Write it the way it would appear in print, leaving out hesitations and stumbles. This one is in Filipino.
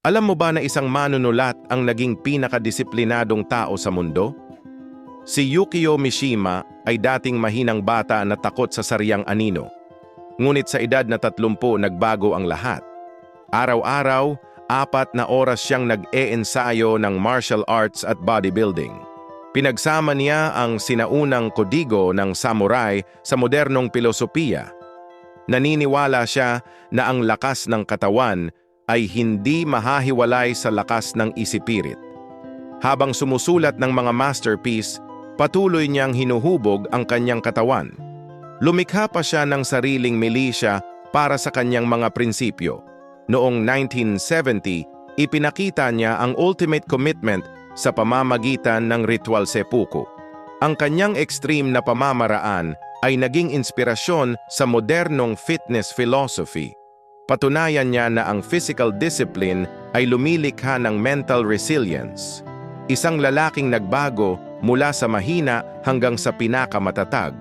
Alam mo ba na isang manunulat ang naging pinakadisiplinadong tao sa mundo? Si Yukio Mishima ay dating mahinang bata na takot sa sariyang anino. Ngunit sa edad na 30 nagbago ang lahat. Araw-araw, 4 na oras siyang nag-e-ensayo ng martial arts at bodybuilding. Pinagsama niya ang sinaunang kodigo ng samurai sa modernong pilosopiya. Naniniwala siya na ang lakas ng katawan ay hindi mahahiwalay sa lakas ng isipirit. Habang sumusulat ng mga masterpiece, patuloy niyang hinuhubog ang kanyang katawan. Lumikha pa siya ng sariling milisya para sa kanyang mga prinsipyo. Noong 1970, ipinakita niya ang ultimate commitment sa pamamagitan ng ritual seppuku. Ang kanyang extreme na pamamaraan ay naging inspirasyon sa modernong fitness philosophy. Patunayan niya na ang physical discipline ay lumilikha ng mental resilience. Isang lalaking nagbago mula sa mahina hanggang sa pinakamatatag.